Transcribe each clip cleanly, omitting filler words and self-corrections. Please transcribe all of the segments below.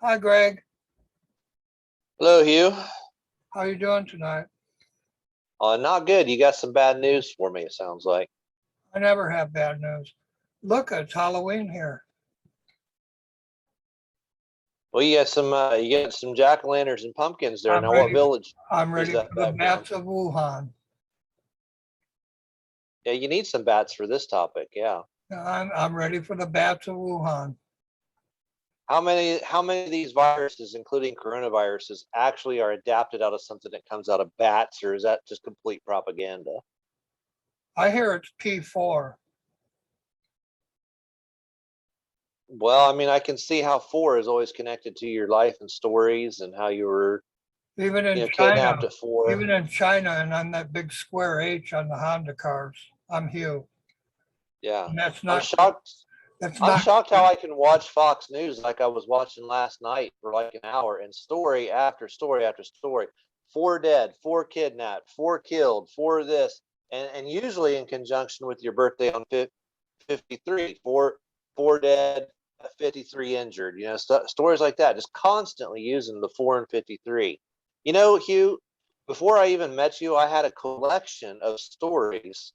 Hi, Greg. Hello, Hugh. How you doing tonight? Not good. You got some bad news for me, it sounds like. I never have bad news. Look, it's Halloween here. Well, you got some jack-o'-lanterns and pumpkins there. I'm Now, what ready. village I'm is ready that for the background? bats of Wuhan. Yeah, you need some bats for this topic. Yeah. I'm ready for the bats of Wuhan. How many of these viruses, including coronaviruses, actually are adapted out of something that comes out of bats, or is that just complete propaganda? I hear it's P4. Well, I mean, I can see how four is always connected to your life and stories and how you were, Even in kidnapped China, at four. even in China, and I'm that big square H on the Honda cars. I'm Hugh. Yeah. And that's I'm not. shocked. That's I'm not. shocked how I can watch Fox News like I was watching last night for like an hour and story after story after story. Four dead, four kidnapped, four killed, four this, and usually in conjunction with your birthday on 53, four dead, 53 injured. Stories like that, just constantly using the 4 and 53. Hugh, before I even met you, I had a collection of stories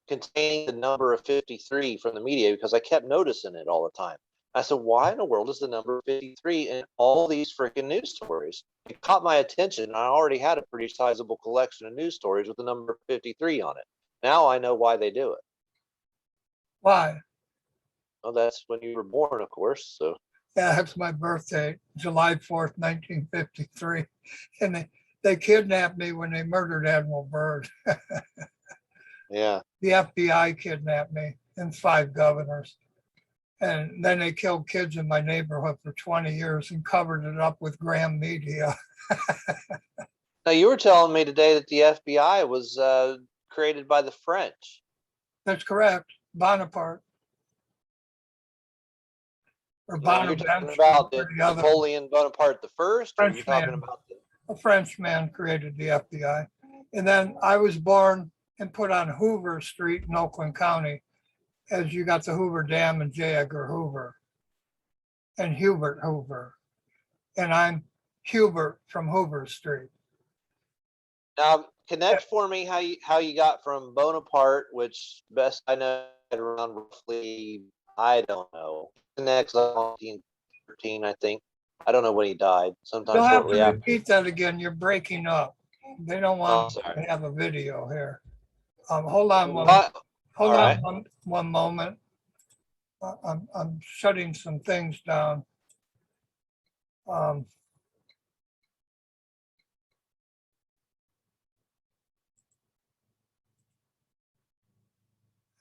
containing the number of 53 from the media because I kept noticing it all the time. I said, why in the world is the number 53 in all these freaking news stories? It caught my attention. I already had a pretty sizable collection of news stories with the number 53 on it. Now I know why they do it. Why? Well, that's when you were born, of course. So Yeah, that's my birthday, July 4th, 1953. And they kidnapped me when they murdered Admiral Byrd. yeah. The FBI kidnapped me and 5 governors. And then they killed kids in my neighborhood for 20 years and covered it up with Graham media. Now you were telling me today that the FBI was created by the French. That's correct. Bonaparte or You're talking Bonaparte, about or the other. Napoleon Bonaparte the first, or you're talking Frenchman. about A Frenchman created the FBI. And then I was born and put on Hoover Street in Oakland County, as you got the Hoover Dam and J. Edgar Hoover and Hubert Hoover. And I'm Hubert from Hoover Street. Now, connect for me how you got from Bonaparte, which best I know around roughly, I don't know, the next 1913, I think. I don't know when he died. Sometime You'll have to shortly after. repeat that again. You're breaking up. They don't Oh, want sorry. to have a video here. Hold on What? hold All on right. one moment. I'm shutting some things down.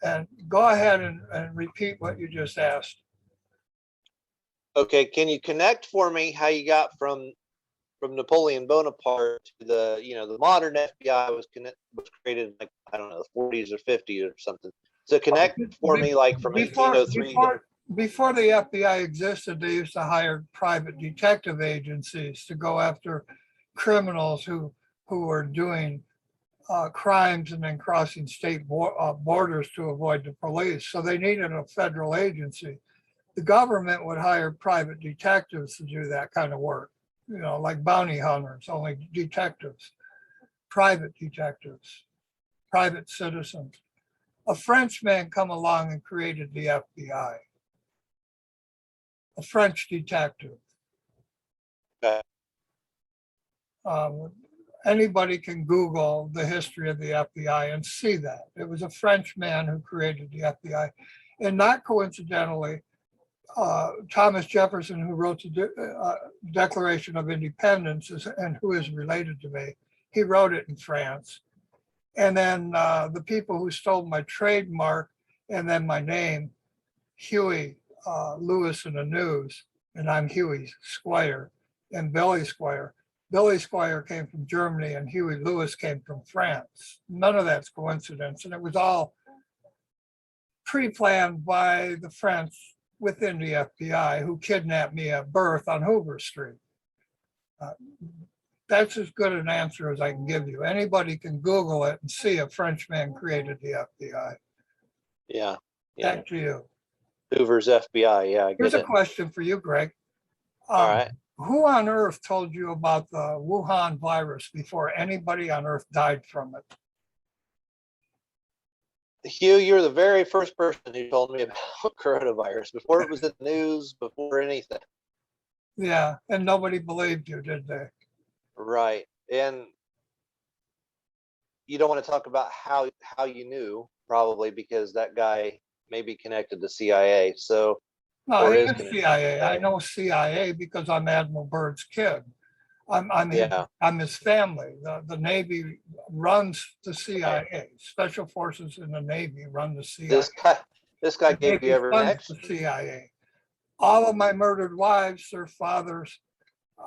And go ahead and repeat what you just asked. Okay. Can you connect for me how you got from Napoleon Bonaparte to the modern FBI was created like I don't know the 40s or 50s or something. So connect for me like from Before 1803 before the FBI existed, they used to hire private detective agencies to go after criminals who were doing crimes and then crossing state borders to avoid the police. So they needed a federal agency. The government would hire private detectives to do that kind of work, like bounty hunters, only detectives, private citizens. A Frenchman come along and created the FBI, a French detective. Okay. Anybody can Google the history of the FBI and see that. It was a French man who created the FBI. And not coincidentally, Thomas Jefferson, who wrote the Declaration of Independence and who is related to me, he wrote it in France. And then the people who stole my trademark and then my name, Huey Lewis in the News, and I'm Huey Squire and Billy Squire. Billy Squire came from Germany and Huey Lewis came from France. None of that's coincidence. And it was all pre-planned by the French within the FBI who kidnapped me at birth on Hoover Street. That's as good an answer as I can give you. Anybody can Google it and see a Frenchman created the FBI. Yeah. Back to you. Hoover's FBI. Yeah, I Here's get a it. question for you, Greg. All right. who on earth told you about the Wuhan virus before anybody on earth died from it? Hugh, you're the very first person who told me about coronavirus before it was in the news, before anything. Yeah, and nobody believed you, did they? Right. And you don't want to talk about how you knew, probably because that guy may be connected to CIA. So, No, or he is is connected to CIA. I CIA. know CIA because I'm Admiral Byrd's kid. Yeah. I'm his family. The Navy runs the CIA. Special Forces in the Navy run the CIA. This guy The gave you Navy every funds the connection. CIA. All of my murdered wives, their fathers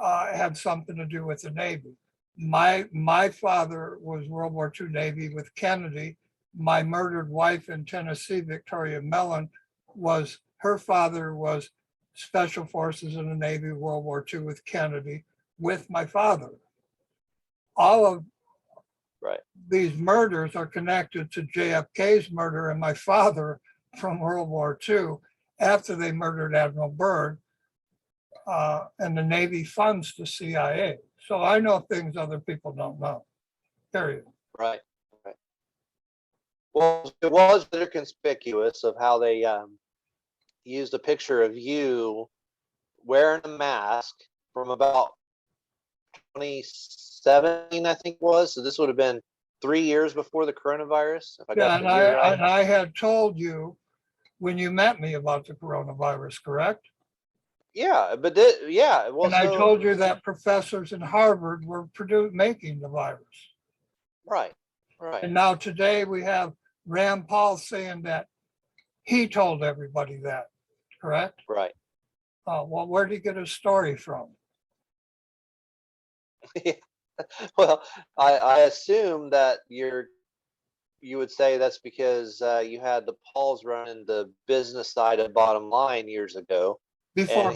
had something to do with the Navy. My father was World War II Navy with Kennedy. My murdered wife in Tennessee, Victoria Mellon, her father was Special Forces in the Navy, World War II with Kennedy, with my father. All of Right. these murders are connected to JFK's murder and my father from World War II after they murdered Admiral Byrd. And the Navy funds the CIA. So I know things other people don't know, period. Right. Right. Well, it was very conspicuous of how they used a picture of you wearing a mask from about 2017, I think it was. So this would have been 3 years before the coronavirus, if I Yeah, got the year right. and I had told you when you met me about the coronavirus, correct? Yeah, but well, And I told you that professors in Harvard were making the virus. right, right. And now today we have Rand Paul saying that he told everybody that, correct? Right. Well, where did he get his story from? Well, I assume that you would say that's because you had the Pauls running the business side of Bottom Line years ago. Before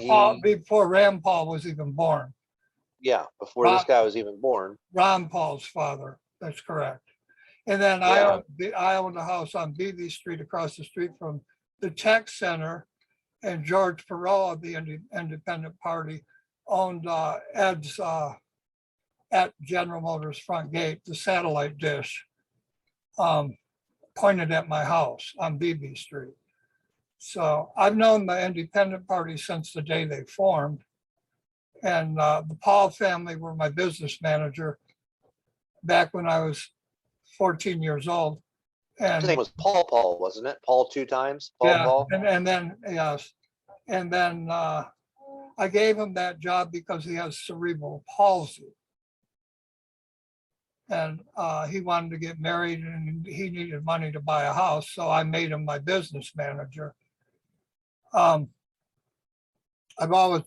Rand Paul was even born. Yeah, before this guy was even born. Ron Paul's father, that's correct. And then Yeah. I owned a house on Beebe Street across the street from the Tech Center, and George Perot of the Independent Party owned Ed's at General Motors front gate, the satellite dish pointed at my house on Beebe Street. So I've known the Independent Party since the day they formed. And the Paul family were my business manager back when I was 14 years old. And his name was Paul, wasn't it? Paul 2 times? Paul. And then, yes. And then I gave him that job because he has cerebral palsy. And he wanted to get married and he needed money to buy a house. So I made him my business manager. I've always,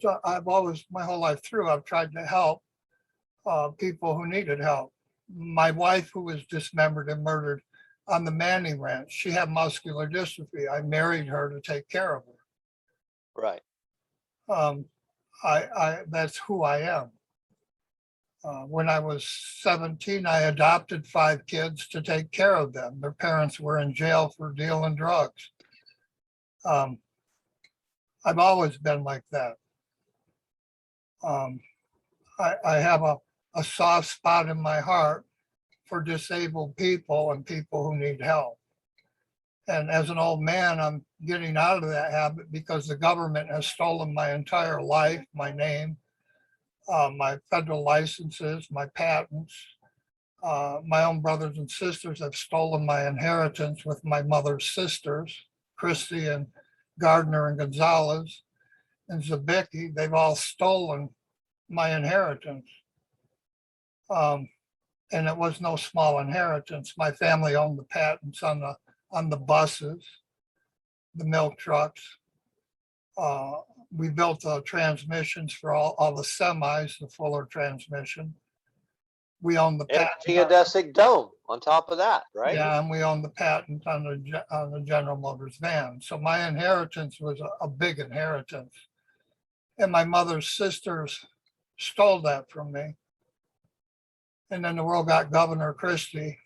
my whole life through, I've tried to help people who needed help. My wife, who was dismembered and murdered on the Manning Ranch, she had muscular dystrophy. I married her to take care of her. Right. That's who I am. When I was 17, I adopted 5 kids to take care of them. Their parents were in jail for dealing drugs. I've always been like that. I have a soft spot in my heart for disabled people and people who need help. And as an old man, I'm getting out of that habit because the government has stolen my entire life, my name, my federal licenses, my patents. My own brothers and sisters have stolen my inheritance with my mother's sisters, Christy and Gardner and Gonzalez and Zabicki. They've all stolen my inheritance. And it was no small inheritance. My family owned the patents on the buses, the milk trucks. We built the transmissions for all the semis, the Fuller transmission. We own the patent. Geodesic dome on top of that, right? Yeah, and we own the patent on the General Motors van. So my inheritance was a big inheritance. And my mother's sisters stole that from me. And then the world got Governor Christie,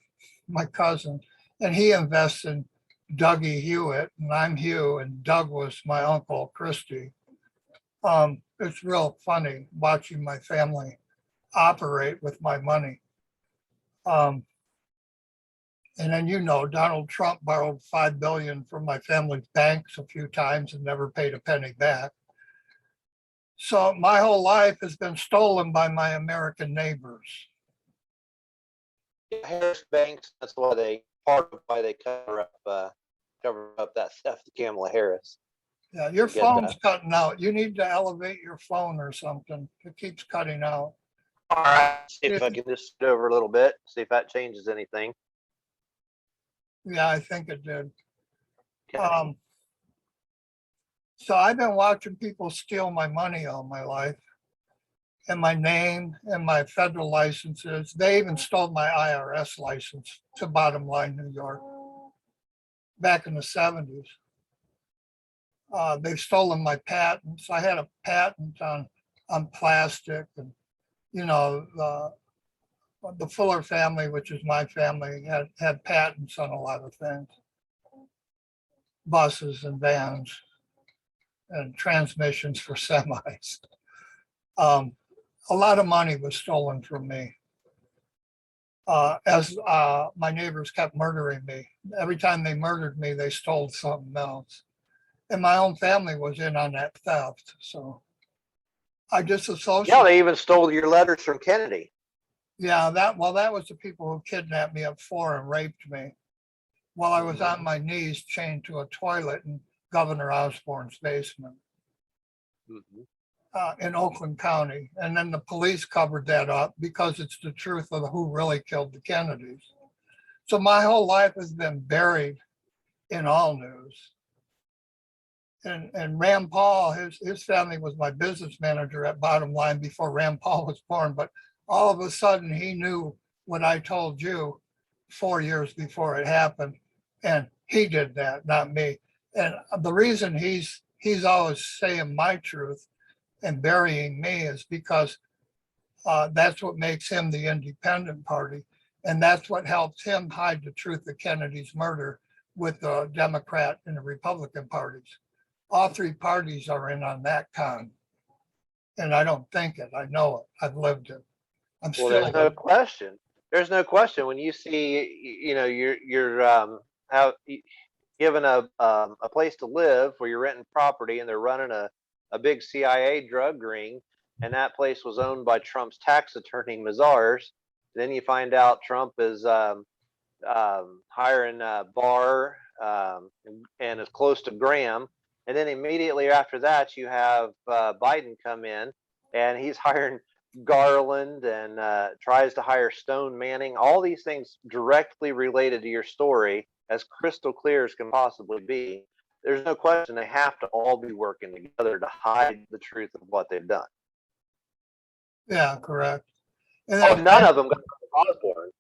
my cousin, and he invested Dougie Hewitt, and I'm Hugh, and Doug was my uncle, Christie. It's real funny watching my family operate with my money. And then, Donald Trump borrowed $5 billion from my family's banks a few times and never paid a penny back. So my whole life has been stolen by my American neighbors. Harris Banks. That's part of why they cover up that theft of Kamala Harris. Yeah, your phone's cutting out. You need to elevate your phone or something. It keeps cutting out. All right, see if I can just sit over a little bit, see if that changes anything. Yeah, I think it did. Okay. So I've been watching people steal my money all my life, and my name and my federal licenses. They even stole my IRS license to Bottom Line, New York, back in the 70s. They've stolen my patents. I had a patent on plastic, and the Fuller family, which is my family, had patents on a lot of things, buses and vans and transmissions for semis. A lot of money was stolen from me as my neighbors kept murdering me. Every time they murdered me, they stole something else. And my own family was in on that theft. So I disassociated. Yeah, they even stole your letters from Kennedy. Yeah, that was the people who kidnapped me at 4 and raped me while I was on my knees chained to a toilet in Governor Osborne's basement. In Oakland County. And then the police covered that up because it's the truth of who really killed the Kennedys. So my whole life has been buried in all news. And Rand Paul, his family was my business manager at Bottom Line before Rand Paul was born. But all of a sudden he knew what I told you 4 years before it happened. And he did that, not me. And the reason he's always saying my truth and burying me is because that's what makes him the independent party. And that's what helps him hide the truth of Kennedy's murder with the Democrat and the Republican parties. All three parties are in on that con. And I don't think it, I know it, I've lived it. Well, there's no question. There's no question when you see, you're given a place to live where you're renting property and they're running a big CIA drug ring, and that place was owned by Trump's tax attorney Mazars. Then you find out Trump is hiring Barr and is close to Graham, and then immediately after that you have Biden come in and he's hiring Garland and tries to hire Stone Manning. All these things directly related to your story, as crystal clear as can possibly be. There's no question they have to all be working together to hide the truth of what they've done. Yeah, correct. And none of them got Osborne.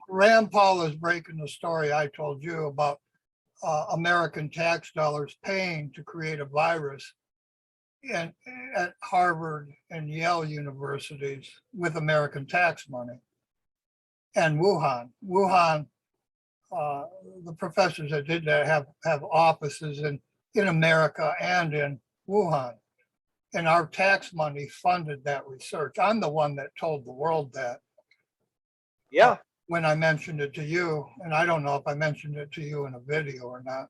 Rand Paul is breaking the story I told you about American tax dollars paying to create a virus at Harvard and Yale universities with American tax money. And Wuhan, the professors that did that have offices in America and in Wuhan. And our tax money funded that research. I'm the one that told the world that. Yeah. When I mentioned it to you, and I don't know if I mentioned it to you in a video or not.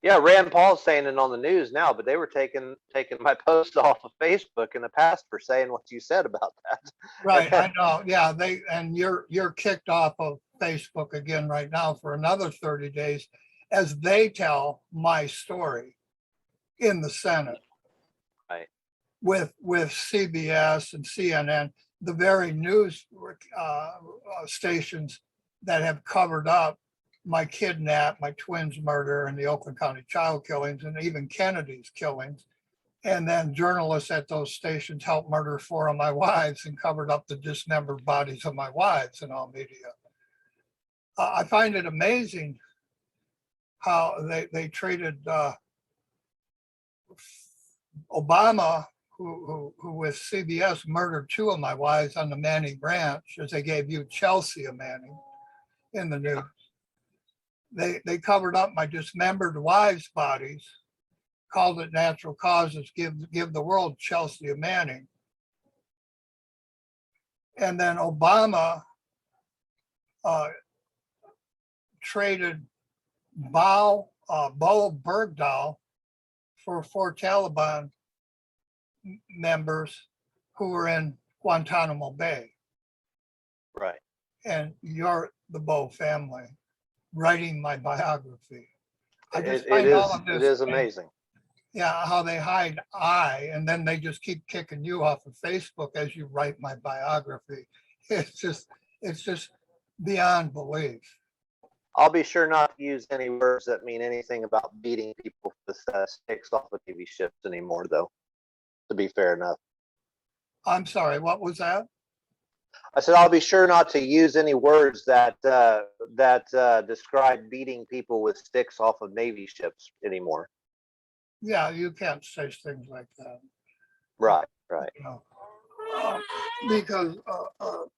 Yeah, Rand Paul's saying it on the news now, but they were taking my post off of Facebook in the past for saying what you said about that. Right, I know. Yeah, you're kicked off of Facebook again right now for another 30 days as they tell my story in the Senate. Right. With CBS and CNN, the very news stations that have covered up my kidnap, my twins' murder, and the Oakland County child killings, and even Kennedy's killings. And then journalists at those stations helped murder 4 of my wives and covered up the dismembered bodies of my wives in all media. I find it amazing how they treated Obama, who with CBS murdered 2 of my wives on the Manning Ranch, as they gave you Chelsea a Manning in the news. They covered up my dismembered wives' bodies, called it natural causes, give the world Chelsea Manning. And then Obama traded Bowe Bergdahl for 4 Taliban members who were in Guantanamo Bay. Right. And you're the Bowe family writing my biography. I just It find is, all of it this, is amazing. yeah, how they hide and then they just keep kicking you off of Facebook as you write my biography. It's just beyond belief. I'll be sure not to use any words that mean anything about beating people with sticks off of TV ships anymore, though, to be fair enough. I'm sorry, what was that? I said I'll be sure not to use any words that describe beating people with sticks off of Navy ships anymore. Yeah, you can't say things like that. Right, right. You know, because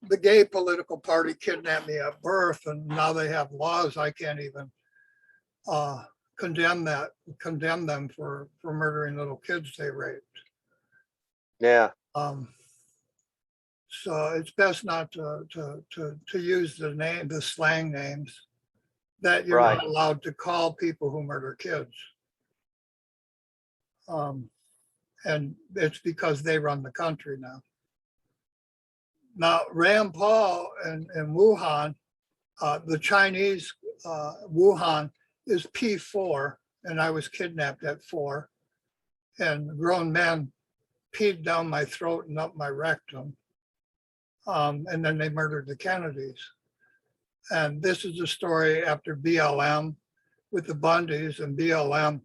the gay political party kidnapped me at birth, and now they have laws. I can't even condemn them for murdering little kids they raped. Yeah. So it's best not to use the slang names that you're Right. not allowed to call people who murder kids. And it's because they run the country now. Now, Rand Paul and Wuhan, the Chinese Wuhan is P4, and I was kidnapped at 4, and grown men peed down my throat and up my rectum. And then they murdered the Kennedys. And this is the story after BLM with the Bundys and BLM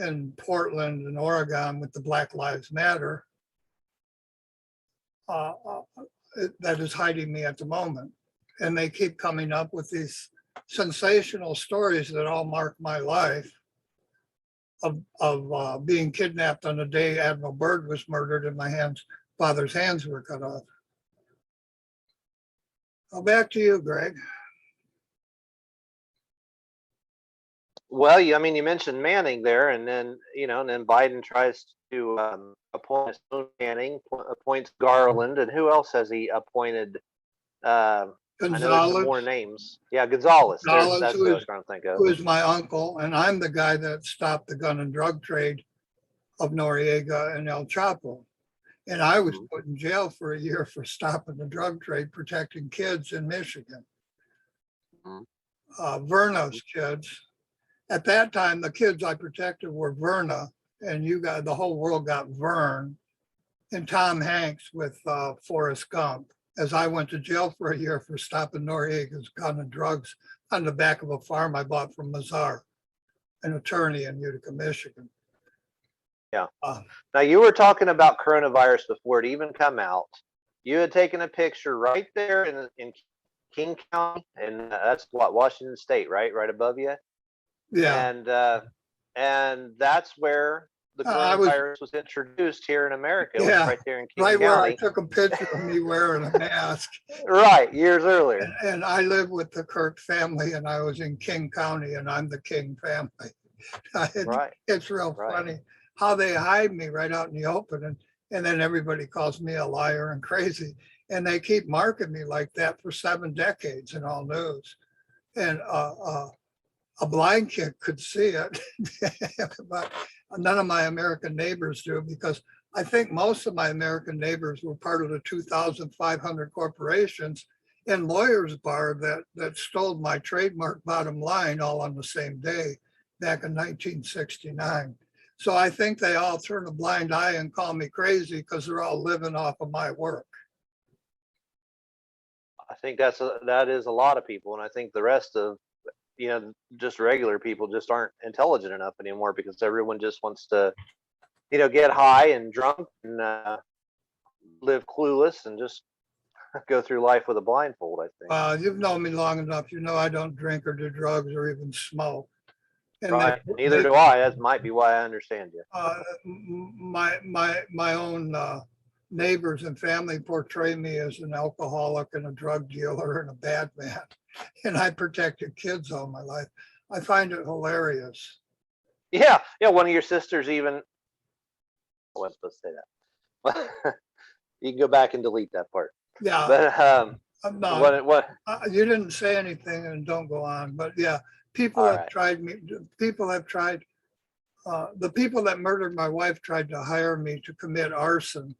in Portland and Oregon with the Black Lives Matter. That is hiding me at the moment. And they keep coming up with these sensational stories that all mark my life of being kidnapped on the day Admiral Byrd was murdered and my father's hands were cut off. Well, back to you, Greg. Well, you mentioned Manning there, and then Biden tries to appoint his own Manning, appoints Garland, and who else has he appointed? I know there's some more names. Yeah, Gonzalez. That's who I was trying to think of. Who is my uncle, and I'm the guy that stopped the gun and drug trade of Noriega and El Chapo. And I was put in jail for a year for stopping the drug trade, protecting kids in Michigan. Verna's kids. At that time, the kids I protected were Verna, and the whole world got Vern, and Tom Hanks with Forrest Gump, as I went to jail for a year for stopping Noriega's gun and drugs on the back of a farm I bought from Mazar, an attorney in Utica, Michigan. Yeah. Now, you were talking about coronavirus before it even come out. You had taken a picture right there in King County, and that's Washington State, right above you. Yeah. And that's where the coronavirus was introduced here in America. It was right there in King County. Where I took a picture of me wearing a mask. Right, years earlier. And I live with the Kirk family, and I was in King County, and I'm the King family. Right. It's real funny how they hide me right out in the open, and then everybody calls me a liar and crazy, and they keep marking me like that for 7 decades in all news. And a blind kid could see it, but none of my American neighbors do, because I think most of my American neighbors were part of the 2,500 corporations and lawyers bar that stole my trademark bottom line all on the same day back in 1969. So I think they all turn a blind eye and call me crazy because they're all living off of my work. I think that is a lot of people, and I think the rest of just regular people just aren't intelligent enough anymore, because everyone just wants to get high and drunk and live clueless and just go through life with a blindfold, I think. You've known me long enough. You know I don't drink or do drugs or even smoke. And right. Neither do I. That might be why I understand you. My own neighbors and family portray me as an alcoholic and a drug dealer and a bad man. And I protected kids all my life. I find it hilarious. Yeah, yeah. One of your sisters even. I wasn't supposed to say that. You can go back and delete that part. Yeah, But I'm not. what? You didn't say anything, and don't go on. But yeah, people All have right. tried me. People have tried. The people that murdered my wife tried to hire me to commit arson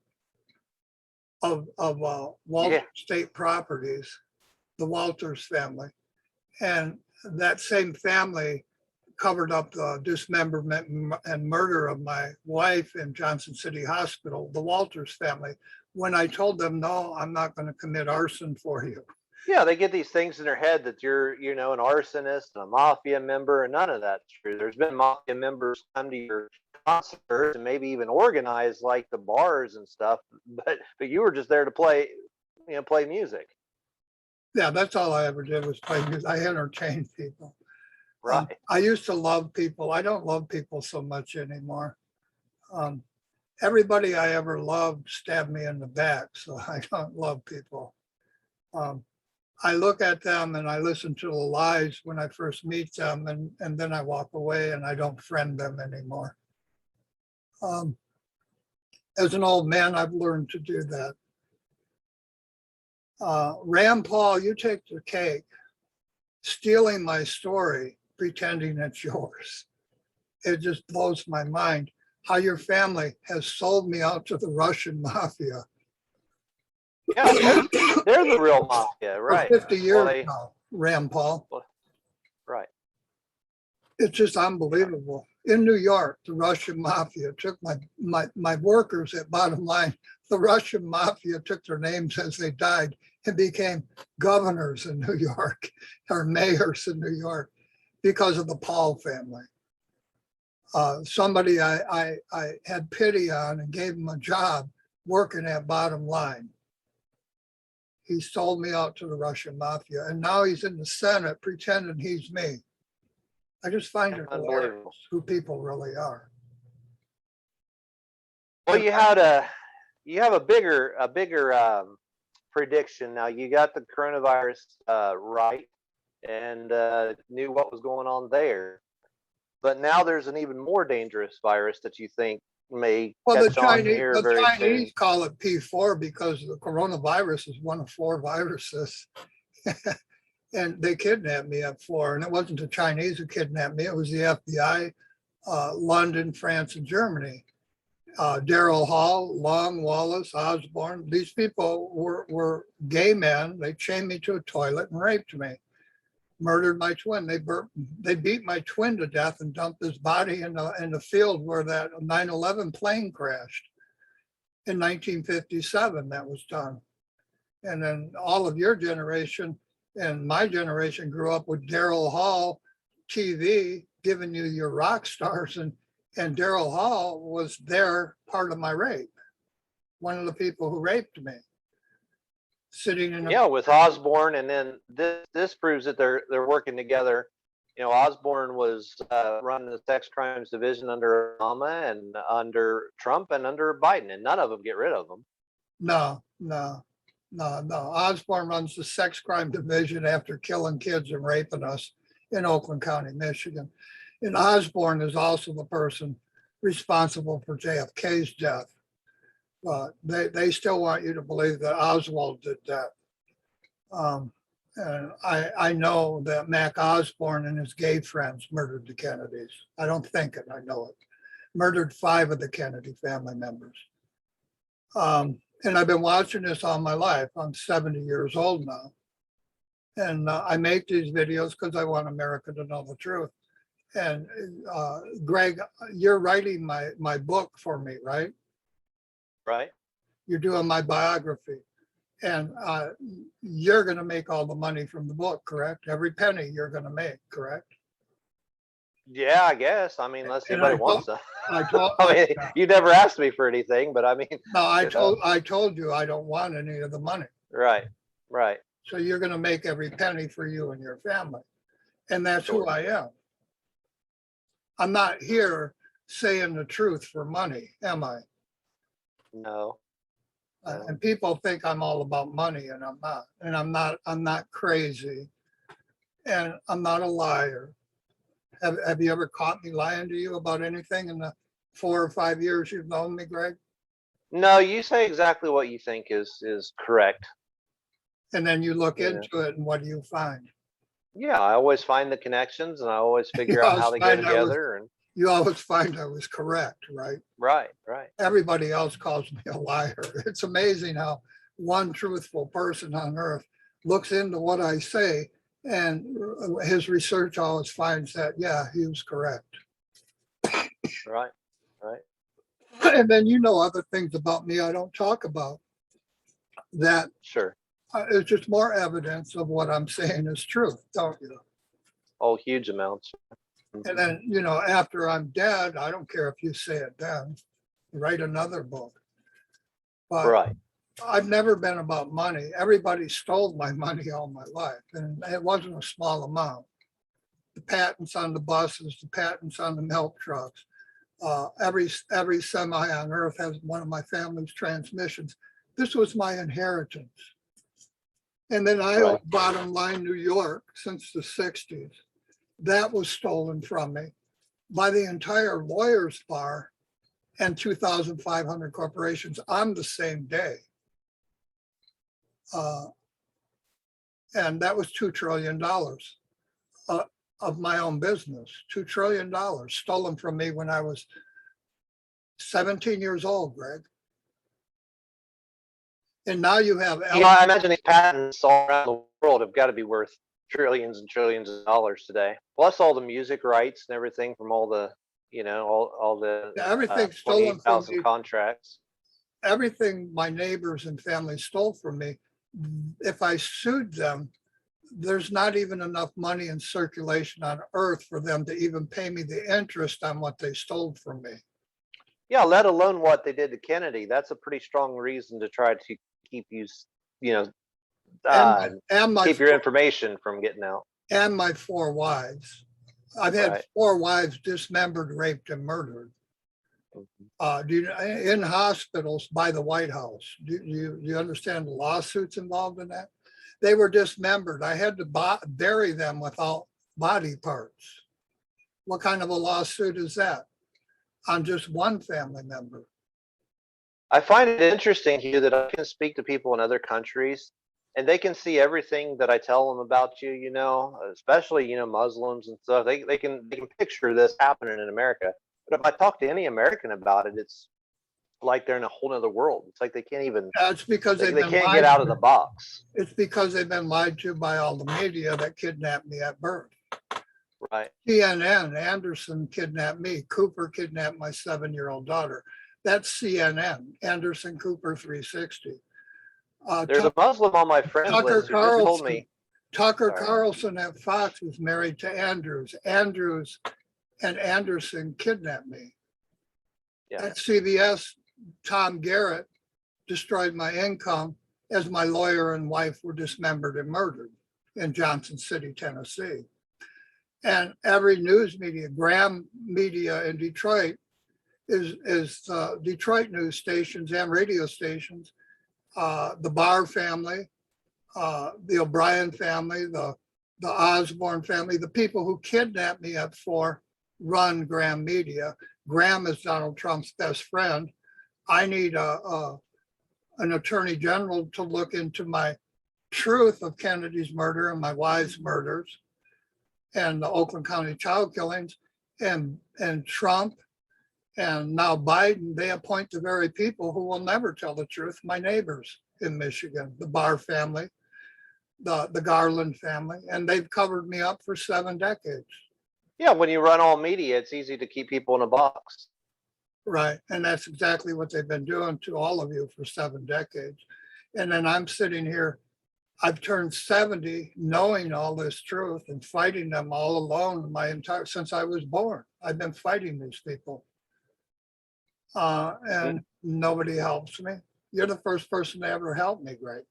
of Walter Yeah. State Properties, the Walters family, and that same family covered up the dismemberment and murder of my wife in Johnson City Hospital, the Walters family. When I told them, no, I'm not going to commit arson for you. Yeah, they get these things in their head that you're, an arsonist and a mafia member, and none of that's true. There's been mafia members come to your concerts and maybe even organize like the bars and stuff, but you were just there to play, play music. Yeah, that's all I ever did was play music. I entertained people. Right. I used to love people. I don't love people so much anymore. Everybody I ever loved stabbed me in the back, so I don't love people. I look at them and I listen to the lies when I first meet them, and then I walk away and I don't friend them anymore. As an old man, I've learned to do that. Rand Paul, you take the cake, stealing my story, pretending it's yours. It just blows my mind how your family has sold me out to the Russian mafia. Yeah, they're the real mafia, right? For 50 years Well, now, Rand Paul. right. It's just unbelievable. In New York, the Russian mafia took my workers at Bottom Line. The Russian mafia took their names as they died and became governors in New York or mayors in New York because of the Paul family. Somebody I had pity on and gave him a job working at Bottom Line. He sold me out to the Russian mafia, and now he's in the Senate pretending he's me. I just find it hilarious who people really are. Well, you have a bigger prediction now. You got the coronavirus right, and knew what was going on there. But now there's an even more dangerous virus that you think may catch on here very soon. The Chinese call it P4 because the coronavirus is one of 4 viruses. And they kidnapped me at 4. And it wasn't the Chinese who kidnapped me. It was the FBI, London, France, and Germany. Daryl Hall, Long, Wallace, Osborne. These people were gay men. They chained me to a toilet and raped me. Murdered my twin. They beat my twin to death and dumped his body in the field where that 9/11 plane crashed. In 1957, that was done. And then all of your generation and my generation grew up with Daryl Hall TV giving you your rock stars, and Daryl Hall was there part of my rape. One of the people who raped me. Sitting in with Osborne, and then this proves that they're working together. Osborne was running the sex crimes division under Obama and under Trump and under Biden, and none of them get rid of them. No. Osborne runs the sex crime division after killing kids and raping us in Oakland County, Michigan. And Osborne is also the person responsible for JFK's death. But they still want you to believe that Oswald did that. And I know that Mac Osborne and his gay friends murdered the Kennedys. I don't think it, I know it. Murdered 5 of the Kennedy family members. And I've been watching this all my life. I'm 70 years old now. And I make these videos because I want America to know the truth. And Greg, you're writing my book for me, right? Right. You're doing my biography. And you're going to make all the money from the book, correct? Every penny you're going to make, correct? Yeah, I guess. I mean, unless anybody wants to. I you never asked me for anything, but I mean. No, I told you I don't want any of the money. Right. So you're going to make every penny for you and your family. And that's who I am. I'm not here saying the truth for money, am I? No. And people think I'm all about money, and I'm not. And I'm not crazy. And I'm not a liar. Have you ever caught me lying to you about anything in the 4 or 5 years you've known me, Greg? No, you say exactly what you think is correct. And then you look Yeah. into it and what do you find? Yeah, I always find the connections and I always figure out how they go together. And You always find I was correct, right? right. Everybody else calls me a liar. It's amazing how one truthful person on earth looks into what I say, and his research always finds that, yeah, he was correct. Right. And then you know other things about me I don't talk about that Sure. is just more evidence of what I'm saying is truth, don't you? Oh, huge amounts. And then, after I'm dead, I don't care if you say it then, write another book. But Right. I've never been about money. Everybody stole my money all my life, and it wasn't a small amount. The patents on the buses, the patents on the milk trucks, every semi on earth has one of my family's transmissions. This was my inheritance. And then I owned Bottom Line New York since the 60s. That was stolen from me by the entire lawyers bar and 2,500 corporations on the same day. And that was $2 trillion of my own business. $2 trillion stolen from me when I was 17 years old, Greg. And now you have. I imagine these patents all around the world have got to be worth trillions and trillions of dollars today. Plus all the music rights and everything from all the, all the everything stolen from me. Contracts. Everything my neighbors and family stole from me. If I sued them, there's not even enough money in circulation on earth for them to even pay me the interest on what they stole from me. Yeah, let alone what they did to Kennedy. That's a pretty strong reason to try to keep you, keep your information from getting out. And my 4 wives. I've had 4 wives dismembered, raped, and murdered. In hospitals by the White House. Do you understand the lawsuits involved in that? They were dismembered. I had to bury them without body parts. What kind of a lawsuit is that on just one family member? I find it interesting, Hugh, that I can speak to people in other countries and they can see everything that I tell them about you, especially, Muslims and stuff. They can picture this happening in America. But if I talk to any American about it, it's like they're in a whole other world. It's like they can't even. It's because they can't get out of the box. It's because they've been lied to by all the media that kidnapped me at birth. Right. CNN, Anderson kidnapped me. Cooper kidnapped my 7-year-old daughter. That's CNN, Anderson Cooper 360. There's a Muslim on my friends list who just told me. Tucker Carlson at Fox is married to Andrews. Andrews and Anderson kidnapped me. Yeah. At CBS, Tom Garrett destroyed my income as my lawyer and wife were dismembered and murdered in Johnson City, Tennessee. And every news media, Graham Media in Detroit, is Detroit news stations and radio stations, the Barr family, the O'Brien family, the Osborne family, the people who kidnapped me at 4 run Graham Media. Graham is Donald Trump's best friend. I need an attorney general to look into my truth of Kennedy's murder and my wife's murders and the Oakland County child killings, and Trump and now Biden. They appoint the very people who will never tell the truth. My neighbors in Michigan, the Barr family, the Garland family, and they've covered me up for 7 decades. Yeah, when you run all media, it's easy to keep people in a box. Right, and that's exactly what they've been doing to all of you for 7 decades. And then I'm sitting here, I've turned 70 knowing all this truth and fighting them all alone since I was born. I've been fighting these people. And nobody helps me. You're the first person to ever help me, Greg.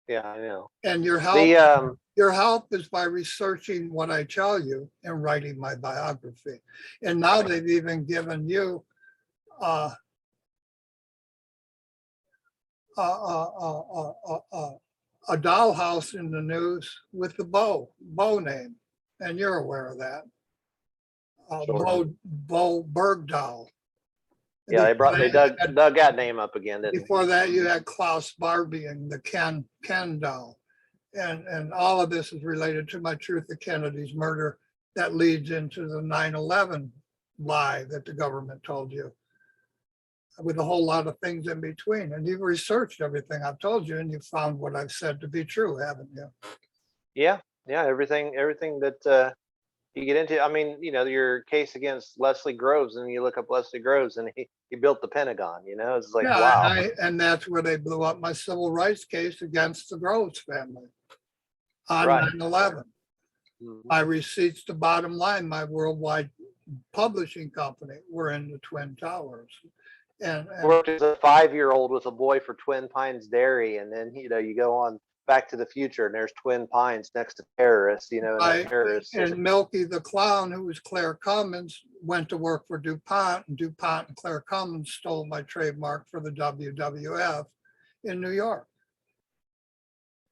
Yeah, I know. And your help is by researching what I tell you and writing my biography. And now they've even given you a dollhouse in the news with the Bowe name, and you're aware of that. Sure. Bowe Bergdahl. Yeah, they dug And that name up again, didn't they? before that, you had Klaus Barbie, the Ken doll. And all of this is related to my Truth of Kennedy's murder that leads into the 9/11 lie that the government told you, with a whole lot of things in between. And you've researched everything I've told you, and you've found what I've said to be true, haven't you? Yeah, yeah, everything that you get into. I mean, your case against Leslie Groves, and you look up Leslie Groves, and he built the Pentagon. It's like, Yeah, wow. and that's where they blew up my civil rights case against the Groves family on Right. 9/11. Mhm. My receipts, the bottom line, my worldwide publishing company were in the Twin Towers. And Worked as a 5-year-old with a boy for Twin Pines Dairy, and then you go on Back to the Future, and there's Twin Pines next to terrorists. and Milky the Clown, who was Claire Cummins, went to work for DuPont, and DuPont and Claire Cummins stole my trademark for the WWF in New York.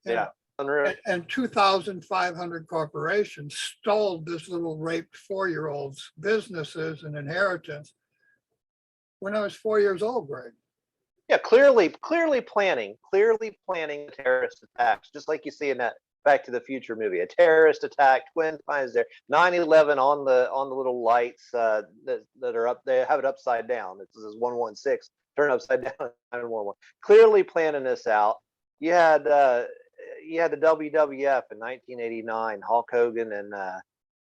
Yeah, unreal. And 2,500 corporations stole this little raped 4-year-old's businesses and inheritance when I was 4 years old, Greg. Yeah, clearly planning terrorist attacks, just like you see in that Back to the Future movie. A terrorist attack, Twin Pines there, 9/11 on the little lights that are up there. Have it upside down. It says 116. Turn upside down 911. Clearly planning this out. You had the WWF in 1989, Hulk Hogan and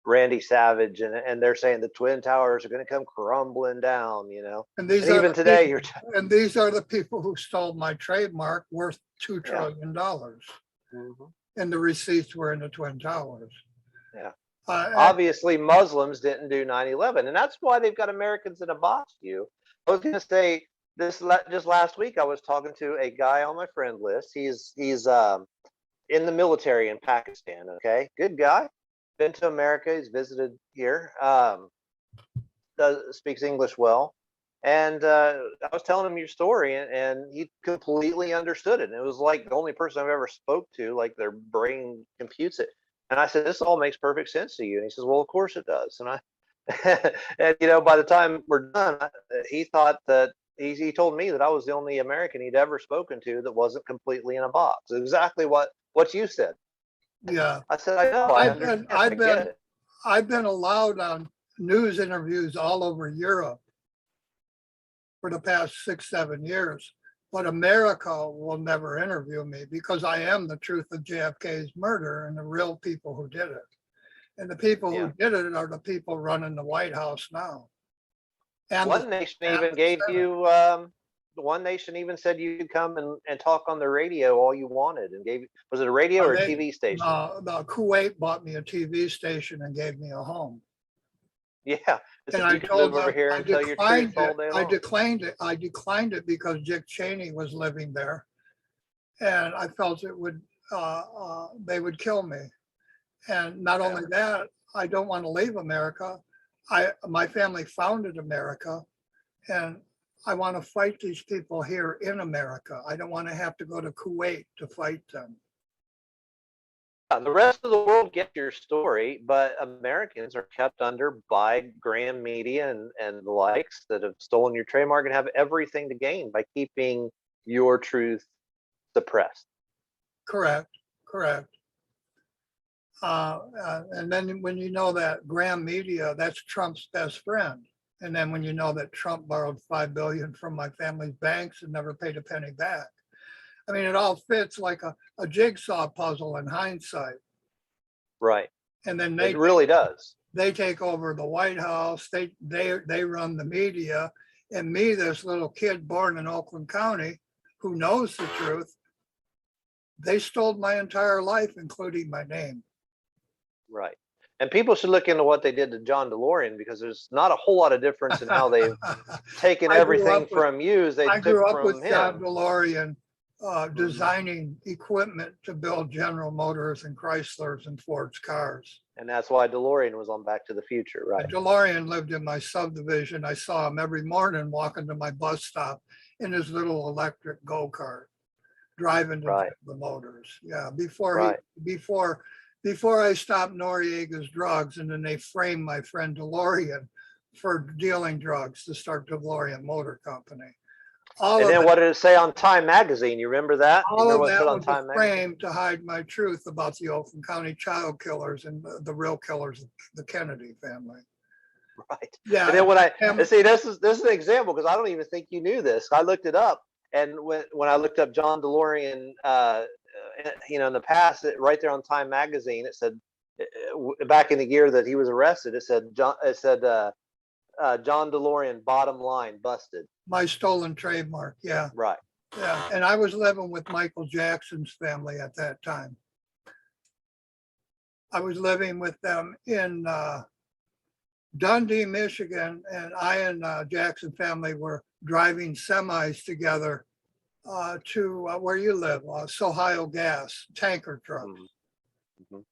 Randy Savage, and they're saying the Twin Towers are going to come crumbling down, And these and even today, and these are the people who stole my trademark worth $2 trillion. Mm-hmm. And the receipts were in the Twin Towers. Yeah. Obviously, Muslims didn't do 9/11, and that's why they've got Americans in a box. I was going to say this just last week. I was talking to a guy on my friend list. He's in the military in Pakistan. Okay, good guy. Been to America. He's visited here. Speaks English well. And I was telling him your story, and he completely understood it. And it was like the only person I've ever spoke to, like their brain computes it. And I said, "This all makes perfect sense to you." And he says, "Well, of course it does." And and by the time we're done, he thought that he told me that I was the only American he'd ever spoken to that wasn't completely in a box. Exactly what you said. Yeah. I said, "I know. I understand. I get it." I've been allowed on news interviews all over Europe for the past 6-7 years, but America will never interview me because I am the truth of JFK's murder and the real people who did it. And the people who did it are the people running the White House now. And One nation even gave you one nation even said you could come and talk on the radio all you wanted, and was it a radio or a TV station? The Kuwait bought me a TV station and gave me a home. Yeah. And I told them, over here and tell your truth all day long. I declined it because Dick Cheney was living there, and I felt it would they would kill me. And not only that, I don't want to leave America. My family founded America, and I want to fight these people here in America. I don't want to have to go to Kuwait to fight them. The rest of the world gets your story, but Americans are kept under by Graham Media and the likes that have stolen your trademark and have everything to gain by keeping your truth suppressed. Correct. And then when you know that Graham Media, that's Trump's best friend. And then when you know that Trump borrowed $5 billion from my family's banks and never paid a penny back. I mean, it all fits like a jigsaw puzzle in hindsight. Right. And then it really does. They take over the White House. They run the media. And me, this little kid born in Oakland County who knows the truth, they stole my entire life, including my name. Right. And people should look into what they did to John DeLorean, because there's not a whole lot of difference in how they've taken everything from you as they took from him. I grew up with John DeLorean designing equipment to build General Motors and Chryslers and Ford's cars. And that's why DeLorean was on Back to the Future, right? And DeLorean lived in my subdivision. I saw him every morning walking to my bus stop in his little electric go-kart, driving to the Motors. Yeah, before before I stopped Noriega's drugs, and then they framed my friend DeLorean for dealing drugs to start DeLorean Motor Company. All And of then that, what did it say on Time Magazine? You remember that? You all remember of what it that said on was a Time Magazine? frame to hide my truth about the Oakland County child killers and the real killers of the Kennedy family. Right. Yeah. And then when I and- and see, this is an example because I don't even think you knew this. I looked it up, and when I looked up John DeLorean, in the past, right there on Time Magazine, it said back in the year that he was arrested, it said John DeLorean, bottom line, busted. My stolen trademark. Yeah. Right. Yeah. And I was living with Michael Jackson's family at that time. I was living with them in Dundee, Michigan, and I and Jackson family were driving semis together to where you live, Ohio Gas, tanker trucks. Mhm.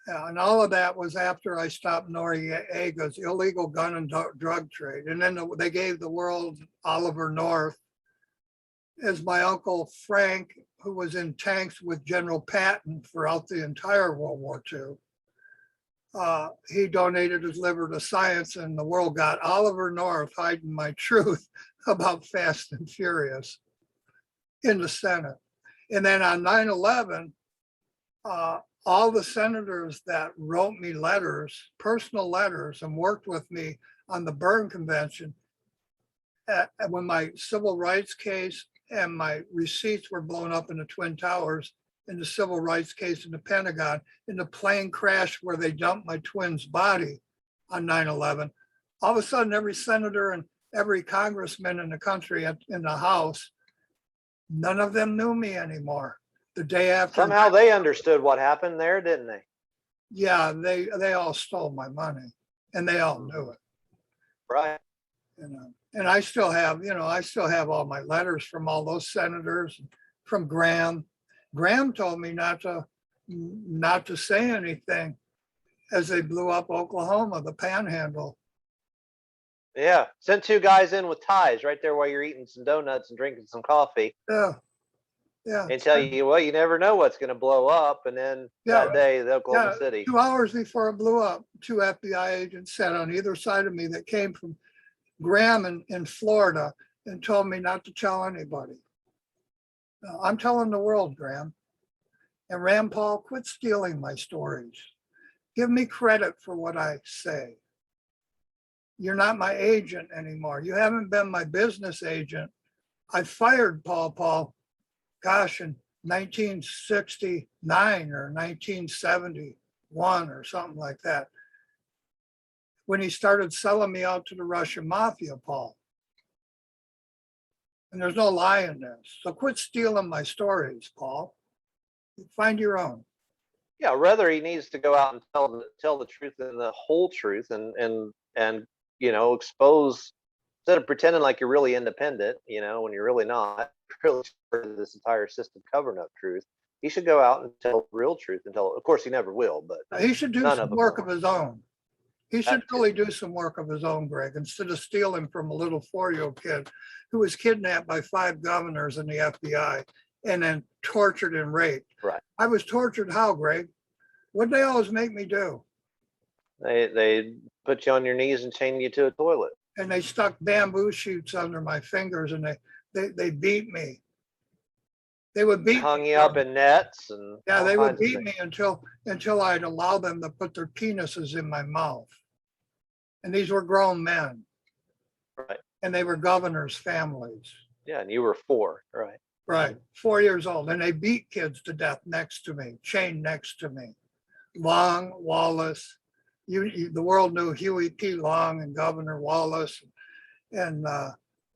And all of that was after I stopped Noriega's illegal gun and drug trade. And then they gave the world Oliver North as my uncle Frank, who was in tanks with General Patton throughout the entire World War II. He donated his liver to science, and the world got Oliver North hiding my truth about Fast and Furious in the Senate. And then on 9/11, all the senators that wrote me letters, personal letters, and worked with me on the Berne Convention, when my civil rights case and my receipts were blown up in the Twin Towers, in the civil rights case in the Pentagon, in the plane crash where they dumped my twin's body on 9/11, all of a sudden every senator and every congressman in the country in the House, none of them knew me anymore. The day after. Somehow they understood what happened there, didn't they? Yeah, they all stole my money, and they all knew it. Right. And I still have, all my letters from all those senators, from Graham. Graham told me not to say anything as they blew up Oklahoma, the Panhandle. Yeah. Sent two guys in with ties right there while you're eating some donuts and drinking some coffee. Yeah. Yeah. And tell you, well, you never know what's going to blow up. And then that day, the Oklahoma City. 2 hours before it blew up, 2 FBI agents sat on either side of me that came from Graham in Florida and told me not to tell anybody. No, I'm telling the world, Graham. And Rand Paul, quit stealing my stories. Give me credit for what I say. You're not my agent anymore. You haven't been my business agent. I fired Paul, gosh, in 1969 or 1971 or something like that, when he started selling me out to the Russian mafia, Paul. And there's no lie in this. So quit stealing my stories, Paul. Find your own. Yeah, rather he needs to go out and tell the truth and the whole truth and expose, instead of pretending like you're really independent, when you're really not, really part of this entire system covering up truth. He should go out and tell the real truth and tell. Of course, he never will, but he should do some work of his own. He should really do some work of his own, Greg, instead of stealing from a little 4-year-old kid who was kidnapped by 5 governors in the FBI and then tortured and raped. Right. I was tortured how, Greg? What'd they always make me do? They put you on your knees and chain you to a toilet. And they stuck bamboo shoots under my fingers and they beat me. They would beat hung me. You up in nets and they would beat me until I'd allow them to put their penises in my mouth. And these were grown men. Right. And they were governors' families. Yeah, and you were 4, right? Right, 4 years old. And they beat kids to death next to me, chained next to me. Long, Wallace. The world knew Huey P. Long and Governor Wallace. And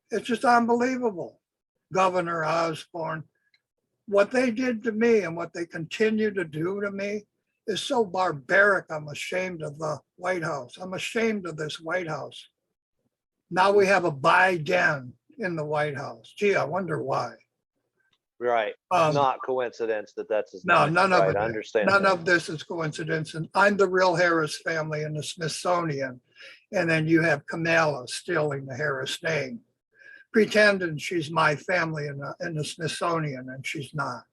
it's just unbelievable. Governor Osborne. What they did to me and what they continue to do to me is so barbaric. I'm ashamed of the White House. I'm ashamed of this White House. Now we have a Biden in the White House. Gee, I wonder why. Right. Not coincidence that's his name. None of right, it. I understand. None of this is coincidence. And I'm the real Harris family in the Smithsonian. And then you have Kamala stealing the Harris name, pretending she's my family in the Smithsonian, and she's not.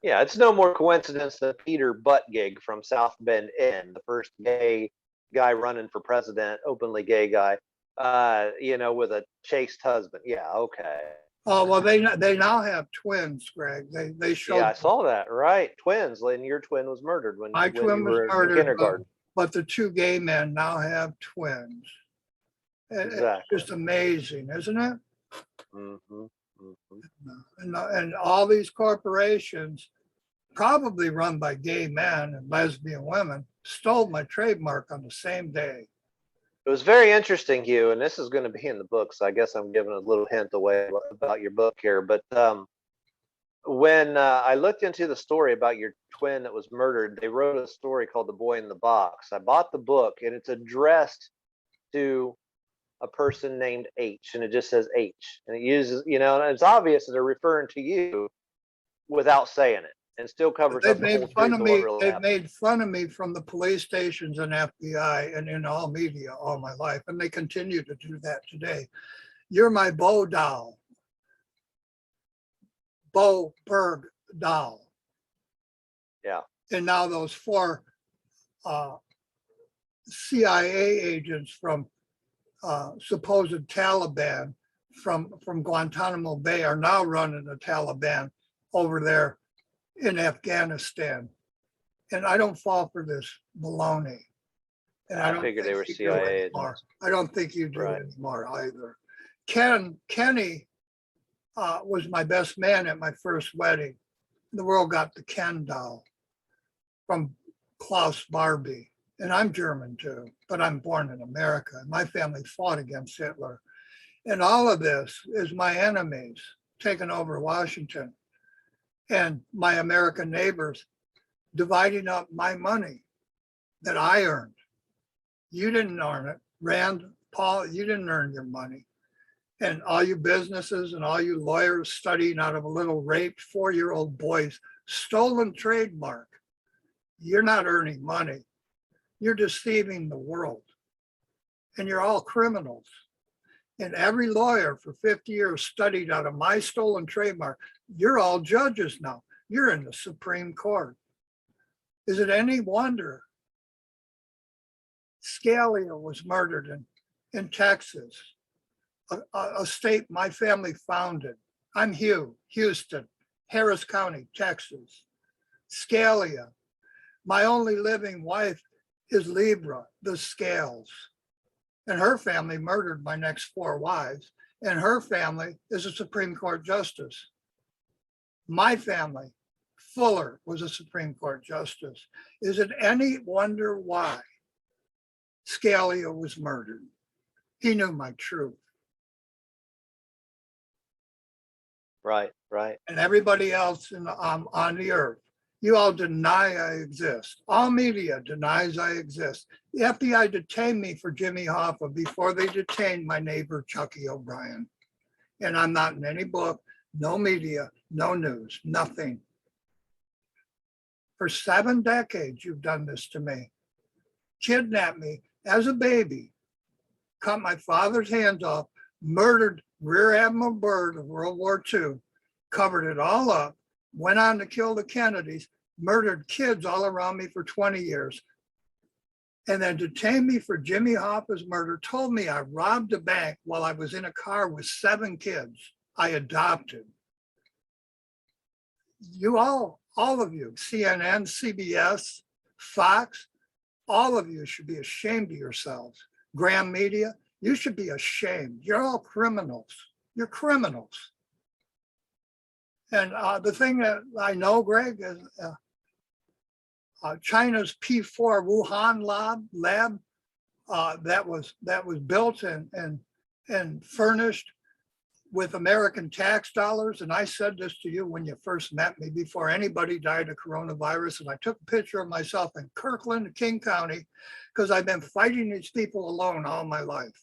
Yeah, it's no more coincidence than Peter Buttgig from South Bend Inn, the first gay guy running for president, openly gay guy, with a chaste husband. Yeah, okay. Oh, well, they now have twins, Greg. They Yeah, showed I saw that. Right, twins. And your twin was murdered my when twin you was were in murdered, kindergarten. but the two gay men now have twins. It's Exactly. just amazing, isn't it? Hmm. Hmm. And all these corporations, probably run by gay men and lesbian women, stole my trademark on the same day. It was very interesting, Hugh, and this is going to be in the book, so I guess I'm giving a little hint away about your book here. But when I looked into the story about your twin that was murdered, they wrote a story called The Boy in the Box. I bought the book, and it's addressed to a person named H, and it just says H. And it uses, and it's obvious that they're referring to you without saying it, and still covers They've up the whole made fun truth of of what me. really They've happened. made fun of me from the police stations and FBI and in all media all my life, and they continue to do that today. You're my Bowe doll, Bowe Berg doll. Yeah. And now those four CIA agents from supposed Taliban from Guantanamo Bay are now running the Taliban over there in Afghanistan. And I don't fall for this baloney. And I don't figured they think were you do CIA anymore. agents. I don't think you do Right. anymore either. Kenny was my best man at my first wedding. The world got the Ken doll from Klaus Barbie. And I'm German too, but I'm born in America. My family fought against Hitler. And all of this is my enemies taking over Washington and my American neighbors dividing up my money that I earned. You didn't earn it. Rand Paul, you didn't earn your money. And all you businesses and all you lawyers studying out of a little raped 4-year-old boy's stolen trademark, you're not earning money. You're deceiving the world. And you're all criminals. And every lawyer for 50 years studied out of my stolen trademark. You're all judges now. You're in the Supreme Court. Is it any wonder Scalia was murdered in Texas, a state my family founded? I'm Hugh, Houston, Harris County, Texas. Scalia. My only living wife is Libra, the scales. And her family murdered my next 4 wives. And her family is a Supreme Court justice. My family, Fuller, was a Supreme Court justice. Is it any wonder why Scalia was murdered? He knew my truth. Right. And everybody else on the earth, you all deny I exist. All media denies I exist. The FBI detained me for Jimmy Hoffa before they detained my neighbor, Chucky O'Brien. And I'm not in any book, no media, no news, nothing. For 7 decades, you've done this to me. Kidnapped me as a baby, cut my father's hands off, murdered Rear Admiral Byrd of World War II, covered it all up, went on to kill the Kennedys, murdered kids all around me for 20 years, and then detained me for Jimmy Hoffa's murder, told me I robbed a bank while I was in a car with 7 kids I adopted. You all of you, CNN, CBS, Fox, all of you should be ashamed of yourselves. Graham Media, you should be ashamed. You're all criminals. You're criminals. And the thing that I know, Greg, is China's P4 Wuhan lab that was built and furnished with American tax dollars. And I said this to you when you first met me, before anybody died of coronavirus. And I took a picture of myself in Kirkland, King County, because I've been fighting these people alone all my life.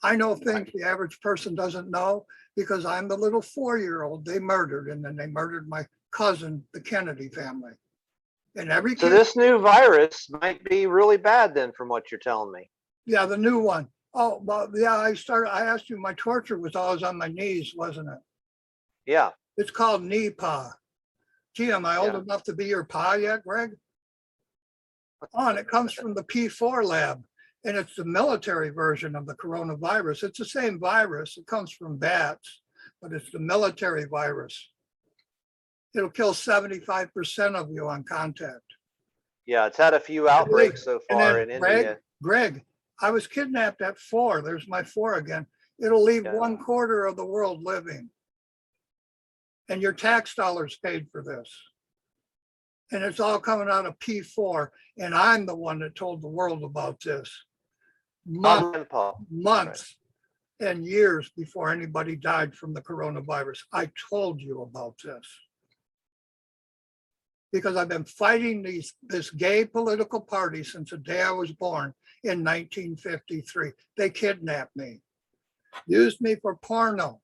I know things the average person doesn't know because I'm the little 4-year-old they murdered, and then they murdered my cousin, the Kennedy family. And every So kid, this new virus might be really bad then, from what you're telling me. yeah, the new one. Oh, well, yeah, I asked you, my torture was always on my knees, wasn't it? Yeah. It's called Nipah. Gee, am I old Yeah. enough to be your pa yet, Greg? Oh, and it comes from the P4 lab, and it's the military version of the coronavirus. It's the same virus. It comes from bats, but it's the military virus. It'll kill 75% of you on contact. Yeah, it's had a few outbreaks so And far then in India. Greg, I was kidnapped at 4. There's my 4 again. It'll leave Yeah. 1/4 of the world living. And your tax dollars paid for this. And it's all coming out of P4. And I'm the one that told the world about this months and years before anybody died from the coronavirus. I told you about this. Because I've been fighting this gay political party since the day I was born in 1953. They kidnapped me, used me for porno,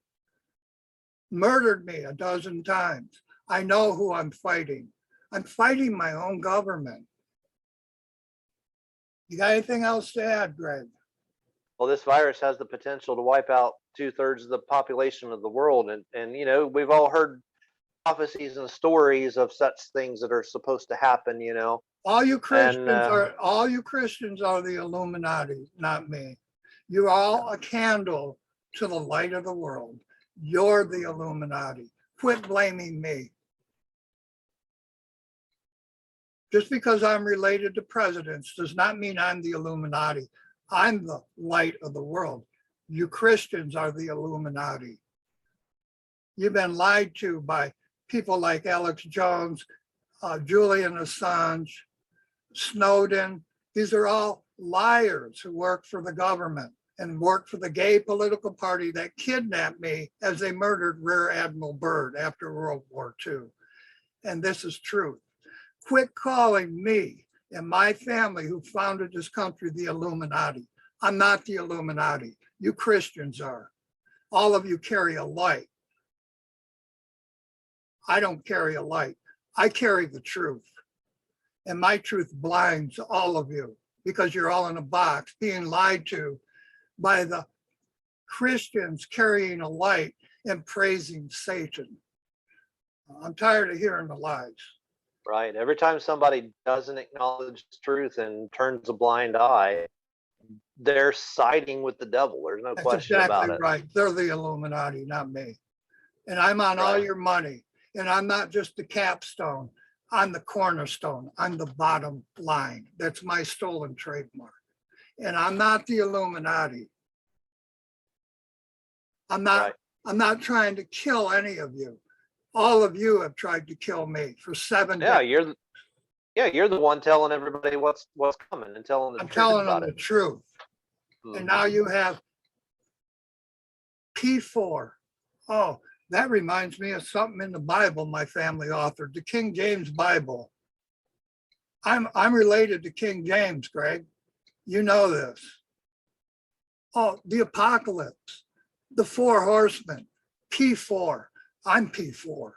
murdered me a dozen times. I know who I'm fighting. I'm fighting my own government. You got anything else to add, Greg? Well, this virus has the potential to wipe out 2/3 of the population of the world. And you know, we've all heard prophecies and stories of such things that are supposed to happen, you know. All you Christians And are the Illuminati, not me. You're all a candle to the light of the world. You're the Illuminati. Quit blaming me. Just because I'm related to presidents does not mean I'm the Illuminati. I'm the light of the world. You Christians are the Illuminati. You've been lied to by people like Alex Jones, Julian Assange, Snowden. These are all liars who work for the government and work for the gay political party that kidnapped me as they murdered Rear Admiral Byrd after World War II. And this is truth. Quit calling me and my family who founded this country the Illuminati. I'm not the Illuminati. You Christians are. All of you carry a light. I don't carry a light. I carry the truth. And my truth blinds all of you because you're all in a box being lied to by the Christians carrying a light and praising Satan. I'm tired of hearing the lies. right, every time somebody doesn't acknowledge the truth and turns a blind eye, they're siding with the devil. There's no That's question exactly about it. right. They're the Illuminati, not me. And I'm on all Right. your money. And I'm not just the capstone. I'm the cornerstone. I'm the bottom line. That's my stolen trademark. And I'm not the Illuminati. I'm Right. not trying to kill any of you. All of you have tried to kill me for 7 Yeah, days. you're the one telling everybody what's coming and telling the I'm truth telling about them the it. truth. And now you have P4. Oh, that reminds me of something in the Bible my family authored, the King James Bible. I'm related to King James, Greg. You know this. Oh, the apocalypse, the 4 horsemen, P4. I'm P4.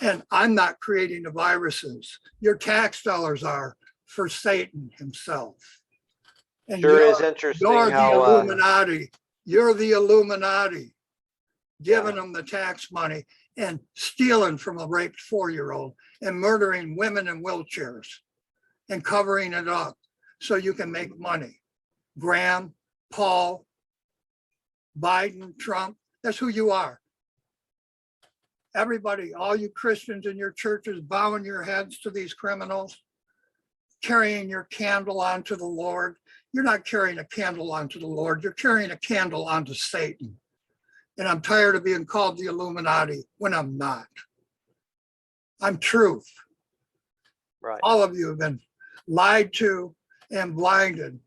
And I'm not creating the viruses. Your tax dollars are for Satan himself. And Sure is interesting you're the how Illuminati. You're the Illuminati. Giving them the tax money and stealing from a raped 4-year-old and murdering women in wheelchairs and covering it up so you can make money. Graham, Paul, Biden, Trump, that's who you are. Everybody, all you Christians in your churches bowing your heads to these criminals, carrying your candle onto the Lord. You're not carrying a candle onto the Lord. You're carrying a candle onto Satan. And I'm tired of being called the Illuminati when I'm not. I'm truth. right. All of you have been lied to and blinded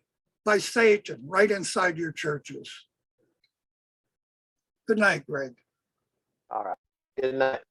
by Satan right inside your churches. Good night, Greg. All right. Good night.